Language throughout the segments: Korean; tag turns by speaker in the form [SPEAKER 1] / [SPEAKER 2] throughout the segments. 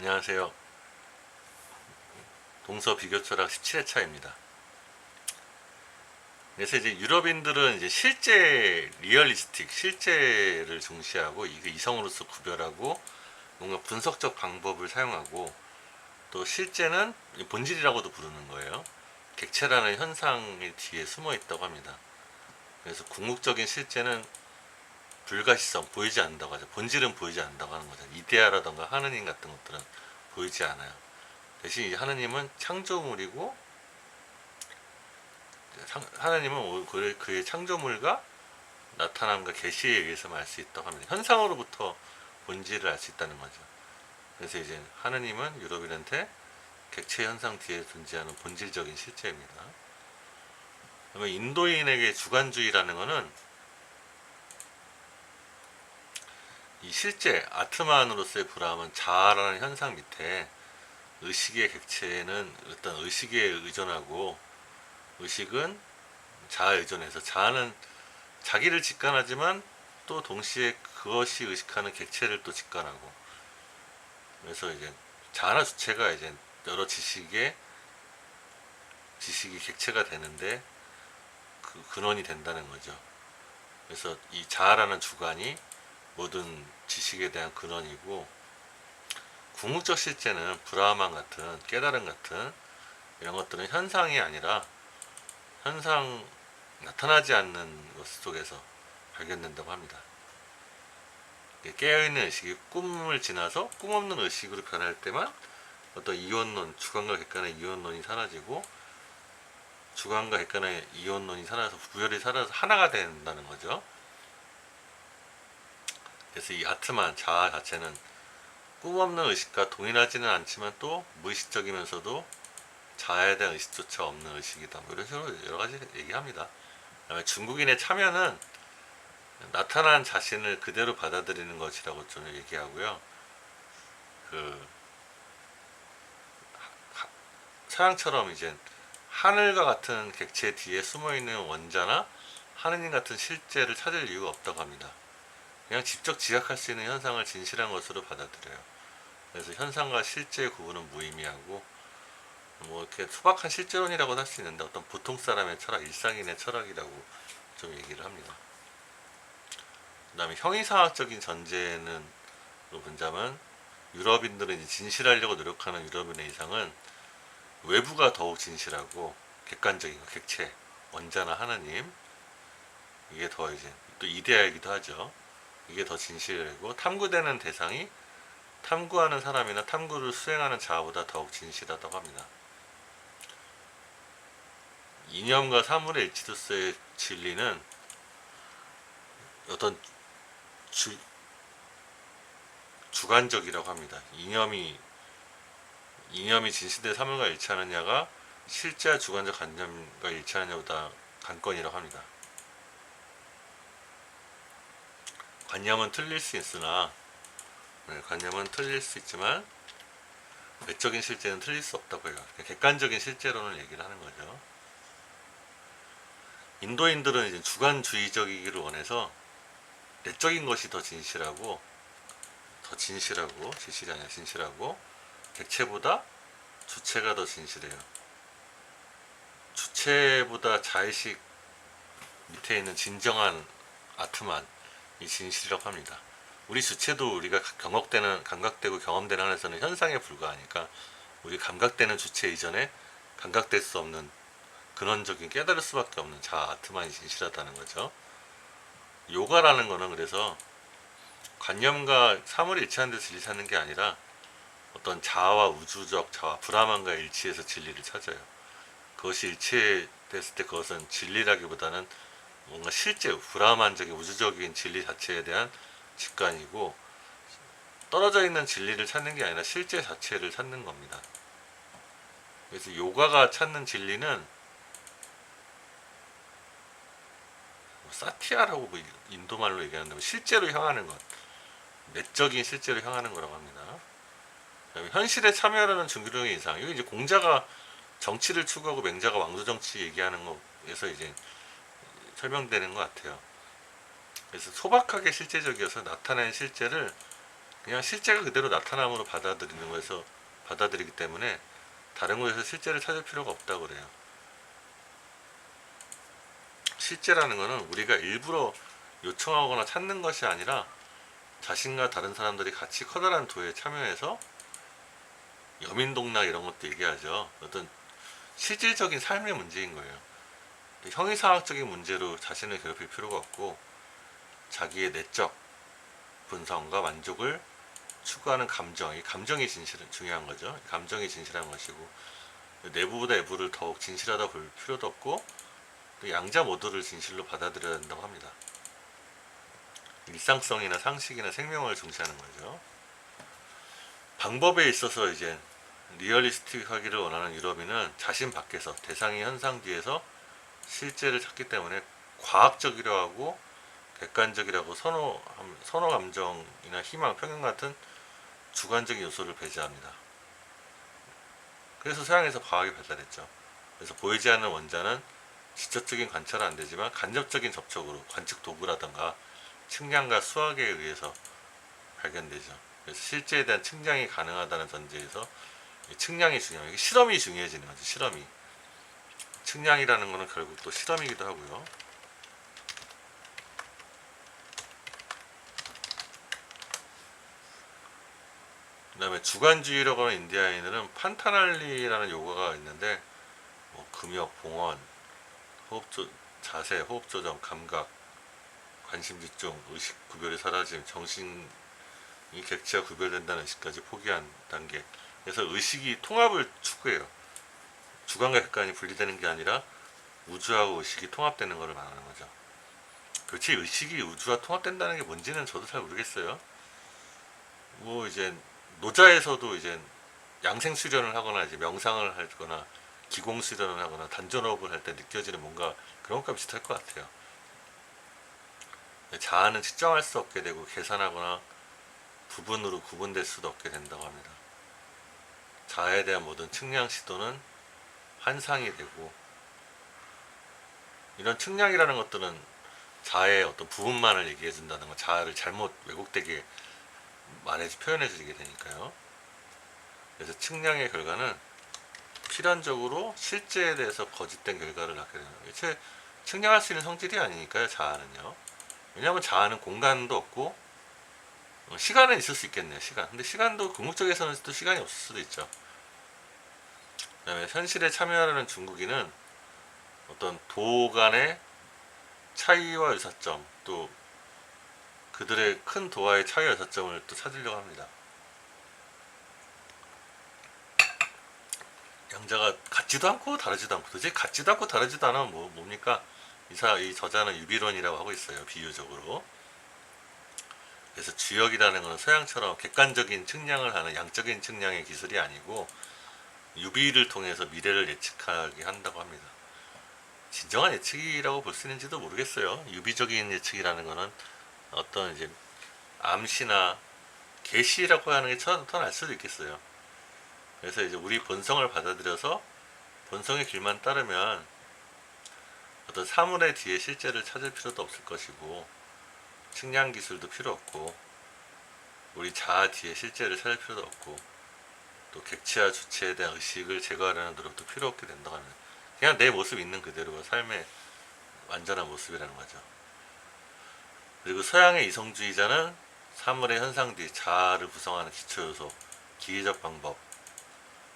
[SPEAKER 1] 안녕하세요. 동서 비교철학 17회차입니다. 그래서 이제 유럽인들은 이제 실제 리얼리스틱, 실제를 중시하고 이게 이성으로서 구별하고 뭔가 분석적 방법을 사용하고 또 실제는 본질이라고도 부르는 거예요. 객체라는 현상의 뒤에 숨어 있다고 합니다. 그래서 궁극적인 실제는 불가시성, 보이지 않는다고 하죠. 본질은 보이지 않는다고 하는 거죠. 이데아라던가 하느님 같은 것들은 보이지 않아요. 대신 이 하느님은 창조물이고 하나님은 그의 창조물과 나타남과 계시에 의해서 알 수 있다고 합니다. 현상으로부터 본질을 알 수 있다는 거죠. 그래서 이제 하나님은 유럽인한테 객체 현상 뒤에 존재하는 본질적인 실체입니다. 그러면 인도인에게 주관주의라는 것은 이 실제 아트만으로서의 브라함은 자아라는 현상 밑에 의식의 객체는 어떤 의식에 의존하고 의식은 자아에 의존해서 자아는 자기를 직관하지만 또 동시에 그것이 의식하는 객체를 또 직관하고 그래서 이제 자아나 주체가 이제 여러 지식이 객체가 되는데 그 근원이 된다는 거죠. 그래서 이 자아라는 주관이 모든 지식에 대한 근원이고 궁극적 실제는 브라흐만 같은 깨달음 같은 이런 것들은 현상이 아니라 현상 나타나지 않는 것 속에서 발견된다고 합니다. 깨어있는 의식이 꿈을 지나서 꿈없는 의식으로 변할 때만 어떤 이원론, 주관과 객관의 이원론이 사라지고 주관과 객관의 이원론이 사라져서 부열이 사라져서 하나가 된다는 거죠. 그래서 이 아트만, 자아 자체는 꿈없는 의식과 동일하지는 않지만 또 무의식적이면서도 자아에 대한 의식조차 없는 의식이다. 뭐 이런 식으로 여러 가지 얘기합니다. 그다음에 중국인의 참여는 나타난 자신을 그대로 받아들이는 것이라고 저는 얘기하고요. 그 서양처럼 이제 하늘과 같은 객체 뒤에 숨어 있는 원자나 하느님 같은 실제를 찾을 이유가 없다고 합니다. 그냥 직접 지각할 수 있는 현상을 진실한 것으로 받아들여요. 그래서 현상과 실제의 구분은 무의미하고 뭐 이렇게 소박한 실제론이라고도 할 수 있는데 어떤 보통 사람의 철학, 일상인의 철학이라고 좀 얘기를 합니다. 그 다음에 형이상학적인 전제는 본자면 유럽인들은 진실하려고 노력하는 유럽인의 이상은 외부가 더욱 진실하고 객관적인 거, 객체, 원자나 하나님 이게 더 이제 또 이데아이기도 하죠. 이게 더 진실이고 탐구되는 대상이 탐구하는 사람이나 탐구를 수행하는 자아보다 더욱 진실하다고 합니다. 이념과 사물의 일치로서의 진리는 어떤 주관적이라고 합니다. 이념이 진실된 사물과 일치하느냐가 실제와 주관적 관념과 일치하느냐보다 관건이라고 합니다. 관념은 틀릴 수 있으나 관념은 틀릴 수 있지만 외적인 실제는 틀릴 수 없다고 해요. 객관적인 실제론을 얘기를 하는 거죠. 인도인들은 이제 주관주의적이기를 원해서 내적인 것이 더 진실하고 진실이 아니라 진실하고 객체보다 주체가 더 진실해요. 주체보다 자의식 밑에 있는 진정한 아트만 이 진실이라고 합니다. 우리 주체도 우리가 감각되고 경험되는 한에서는 현상에 불과하니까 우리 감각되는 주체 이전에 감각될 수 없는 근원적인 깨달을 수밖에 없는 자아 아트만이 진실하다는 거죠. 요가라는 거는 그래서 관념과 사물이 일치하는 데서 진리 찾는 게 아니라 어떤 자아와 우주적 자아 브라만과 일치해서 진리를 찾아요. 그것이 일치됐을 때 그것은 진리라기보다는 뭔가 실제 브라만적인 우주적인 진리 자체에 대한 직관이고 떨어져 있는 진리를 찾는 게 아니라 실제 자체를 찾는 겁니다. 그래서 요가가 찾는 진리는 사티아라고 인도말로 얘기하는데 실제로 향하는 것, 내적인 실제로 향하는 거라고 합니다. 현실에 참여하는 중기력의 이상, 이거 이제 공자가 정치를 추구하고 맹자가 왕조 정치 얘기하는 거에서 이제 설명되는 것 같아요. 그래서 소박하게 실제적이어서 나타낸 실제를 그냥 실제가 그대로 나타남으로 받아들이기 때문에 다른 곳에서 실제를 찾을 필요가 없다고 그래요. 실제라는 것은 우리가 일부러 요청하거나 찾는 것이 아니라 자신과 다른 사람들이 같이 커다란 도에 참여해서 여민동락 이런 것도 얘기하죠. 어떤 실질적인 삶의 문제인 거예요. 형이상학적인 문제로 자신을 괴롭힐 필요가 없고 자기의 내적 본성과 만족을 추구하는 감정, 이 감정이 중요한 거죠. 감정이 진실한 것이고 내부보다 외부를 더욱 진실하다 볼 필요도 없고 또 양자 모두를 진실로 받아들여야 된다고 합니다. 일상성이나 상식이나 생명을 중시하는 거죠. 방법에 있어서 이제 리얼리스틱하기를 원하는 유럽인은 자신 밖에서 대상이 현상 뒤에서 실제를 찾기 때문에 과학적이라 하고 객관적이라고 선호 감정이나 희망, 평형 같은 주관적인 요소를 배제합니다. 그래서 서양에서 과학이 발달했죠. 그래서 보이지 않는 원자는 직접적인 관찰은 안 되지만 간접적인 접촉으로 관측 도구라든가 측량과 수학에 의해서 발견되죠. 그래서 실제에 대한 측량이 가능하다는 전제에서 측량이 중요해요. 실험이 중요해지는 거죠. 실험이. 측량이라는 것은 결국 또 실험이기도 하고요. 그 다음에 주관주의라고 하는 인디아인들은 판타날리라는 요가가 있는데 뭐 금욕, 봉헌, 자세, 호흡 조정, 감각, 관심 집중, 의식 구별이 사라짐, 정신이 객체와 구별된다는 의식까지 포기한 단계. 그래서 의식이 통합을 추구해요. 주관과 객관이 분리되는 게 아니라 우주하고 의식이 통합되는 것을 말하는 거죠. 그렇지 의식이 우주와 통합된다는 게 뭔지는 저도 잘 모르겠어요. 뭐 이제 노자에서도 이제 양생 수련을 하거나 이제 명상을 하거나 기공 수련을 하거나 단전호흡을 할 때 느껴지는 뭔가 그런 것과 비슷할 것 같아요. 자아는 측정할 수 없게 되고 계산하거나 부분으로 구분될 수도 없게 된다고 합니다. 자아에 대한 모든 측량 시도는 환상이 되고 이런 측량이라는 것들은 자아의 어떤 부분만을 얘기해 준다는 거, 자아를 잘못 왜곡되게 표현해 주게 되니까요. 그래서 측량의 결과는 필연적으로 실제에 대해서 거짓된 결과를 낳게 되는 거예요. 애초에 측량할 수 있는 성질이 아니니까요, 자아는요. 왜냐하면 자아는 공간도 없고 시간은 있을 수 있겠네요. 시간. 근데 시간도 궁극적에서는 또 시간이 없을 수도 있죠. 그다음에 현실에 참여하는 중국인은 어떤 도 간의 차이와 유사점, 또 그들의 큰 도와의 차이와 유사점을 또 찾으려고 합니다. 양자가 같지도 않고 다르지도 않고 도대체 같지도 않고 다르지도 않으면 뭡니까? 이 저자는 유비론이라고 하고 있어요. 비유적으로. 그래서 주역이라는 것은 서양처럼 객관적인 측량을 하는 양적인 측량의 기술이 아니고 유비를 통해서 미래를 예측하게 한다고 합니다. 진정한 예측이라고 볼 수 있는지도 모르겠어요. 유비적인 예측이라는 것은 어떤 이제 암시나 계시라고 하는 게 더 날 수도 있겠어요. 그래서 이제 우리 본성을 받아들여서 본성의 길만 따르면 어떤 사물의 뒤에 실제를 찾을 필요도 없을 것이고 측량 기술도 필요 없고 우리 자아 뒤에 실제를 찾을 필요도 없고 또 객체와 주체에 대한 의식을 제거하려는 노력도 필요 없게 된다고 합니다. 그냥 내 모습 있는 그대로가 삶의 완전한 모습이라는 거죠. 그리고 서양의 이성주의자는 사물의 현상 뒤 자아를 구성하는 기초요소, 기계적 방법,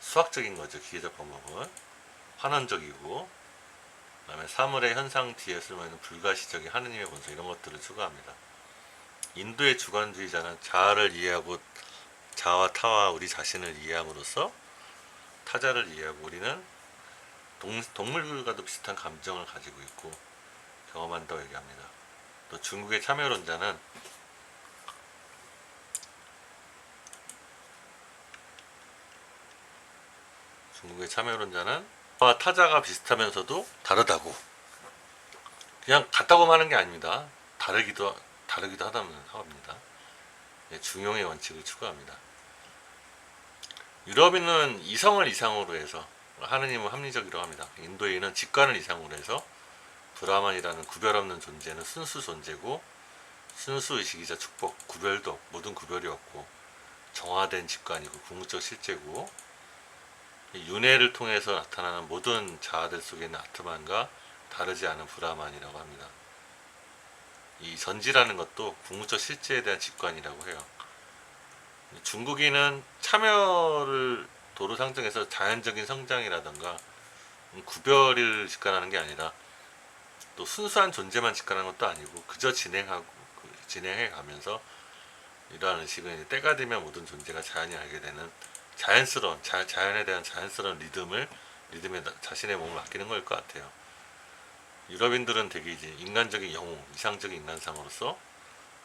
[SPEAKER 1] 수학적인 거죠. 기계적 방법은 환원적이고 그 다음에 사물의 현상 뒤에 숨어있는 불가시적인 하느님의 본성 이런 것들을 추구합니다. 인도의 주관주의자는 자아를 이해하고 자아와 타와 우리 자신을 이해함으로써 타자를 이해하고 우리는 동물과도 비슷한 감정을 가지고 있고 경험한다고 얘기합니다. 또 중국의 참여론자는 타와 타자가 비슷하면서도 다르다고 그냥 같다고만 하는 게 아닙니다. 다르기도 하다면 합니다. 중용의 원칙을 추구합니다. 유럽인은 이성을 이상으로 해서 하느님은 합리적이라고 합니다. 인도인은 직관을 이상으로 해서 브라만이라는 구별 없는 존재는 순수 존재고 순수 의식이자 축복, 모든 구별이 없고 정화된 직관이고 궁극적 실제고, 윤회를 통해서 나타나는 모든 자아들 속에 있는 아트만과 다르지 않은 브라만이라고 합니다. 이 전지라는 것도 궁극적 실제에 대한 직관이라고 해요. 중국인은 참여를 도로 상정해서 자연적인 성장이라던가 구별을 직관하는 게 아니라 또 순수한 존재만 직관하는 것도 아니고 그저 진행해 가면서 이러한 의식은 때가 되면 모든 존재가 자연히 알게 되는 자연스러운 자연에 대한 자연스러운 리듬에 자신의 몸을 맡기는 걸 것 같아요. 유럽인들은 되게 이제 인간적인 영웅, 이상적인 인간상으로서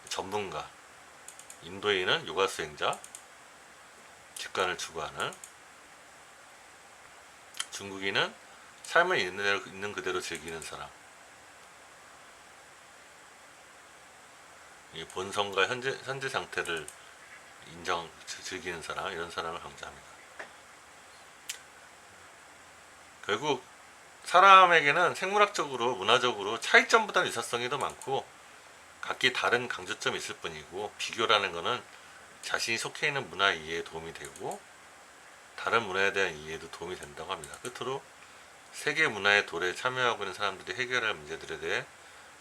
[SPEAKER 1] 전문가, 인도인은 요가 수행자, 직관을 추구하는, 중국인은 삶을 있는 그대로 즐기는 사람, 이 본성과 현재 상태를 즐기는 사람, 이런 사람을 강조합니다. 결국 사람에게는 생물학적으로 문화적으로 차이점보다는 유사성이 더 많고 각기 다른 강조점이 있을 뿐이고, 비교라는 것은 자신이 속해 있는 문화 이해에 도움이 되고 다른 문화에 대한 이해에도 도움이 된다고 합니다. 끝으로 세계 문화의 도래에 참여하고 있는 사람들이 해결할 문제들에 대해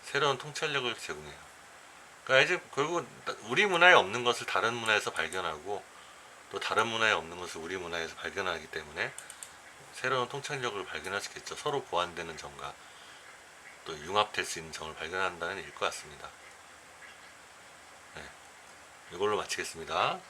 [SPEAKER 1] 새로운 통찰력을 제공해요. 그러니까 이제 결국 우리 문화에 없는 것을 다른 문화에서 발견하고 또 다른 문화에 없는 것을 우리 문화에서 발견하기 때문에 새로운 통찰력을 발견할 수 있겠죠. 서로 보완되는 점과 또 융합될 수 있는 점을 발견한다는 일일 것 같습니다. 네, 이걸로 마치겠습니다.